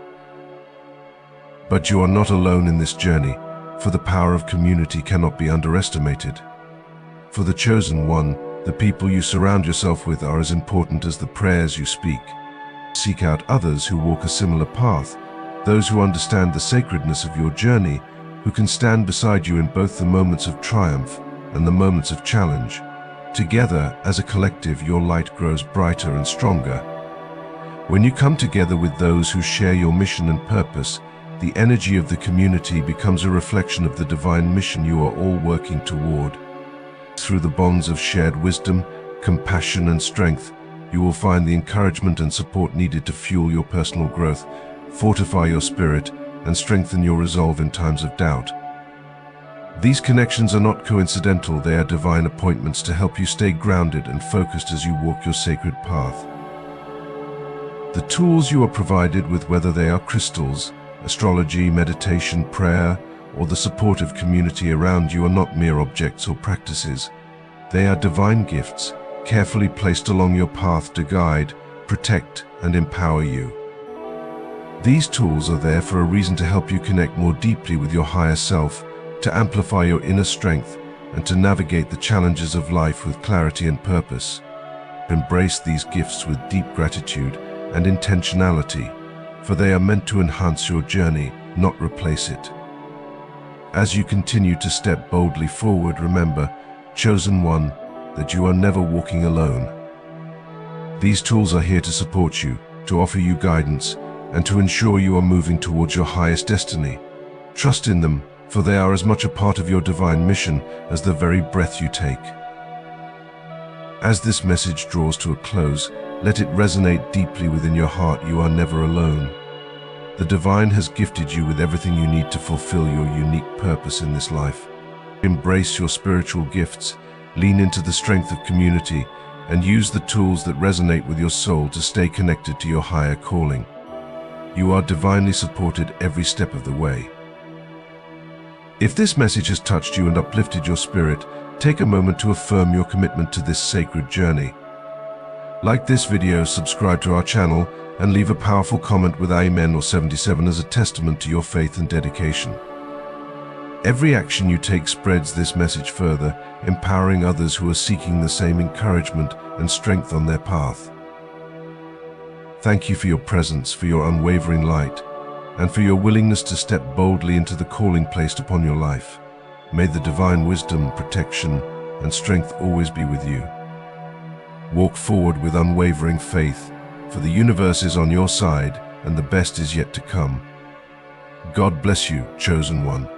But you are not alone in this journey, for the power of community cannot be underestimated. For the chosen one, the people you surround yourself with are as important as the prayers you speak. Seek out others who walk a similar path, those who understand the sacredness of your journey, who can stand beside you in both the moments of triumph and the moments of challenge. Together, as a collective, your light grows brighter and stronger. When you come together with those who share your mission and purpose, The energy of the community becomes a reflection of the divine mission you are all working toward. Through the bonds of shared wisdom, compassion, and strength, you will find the encouragement and support needed to fuel your personal growth, fortify your spirit, and strengthen your resolve in times of doubt. These connections are not coincidental, they are divine appointments to help you stay grounded and focused as you walk your sacred path. The tools you are provided with, whether they are crystals, astrology, meditation, prayer, or the supportive community around you, are not mere objects or practices. They are divine gifts, carefully placed along your path to guide, protect, and empower you. These tools are there for a reason: to help you connect more deeply with your higher self, to amplify your inner strength, and to navigate the challenges of life with clarity and purpose. Embrace these gifts with deep gratitude and intentionality, for they are meant to enhance your journey, not replace it. As you continue to step boldly forward, remember, chosen one, that you are never walking alone. These tools are here to support you, to offer you guidance, and to ensure you are moving towards your highest destiny. Trust in them, for they are as much a part of your divine mission as the very breath you take. As this message draws to a close, let it resonate deeply within your heart. You are never alone. The divine has gifted you with everything you need to fulfill your unique purpose in this life. Embrace your spiritual gifts, lean into the strength of community, and use the tools that resonate with your soul to stay connected to your higher calling. You are divinely supported every step of the way. If this message has touched you and uplifted your spirit, take a moment to affirm your commitment to this sacred journey. Like this video, subscribe to our channel, and leave a powerful comment with Amen or 77 as a testament to your faith and dedication. Every action you take spreads this message further, empowering others who are seeking the same encouragement and strength on their path. Thank you for your presence, for your unwavering light, and for your willingness to step boldly into the calling placed upon your life. May the divine wisdom, protection, and strength always be with you. Walk forward with unwavering faith, for the universe is on your side and the best is yet to come. God bless you, chosen one.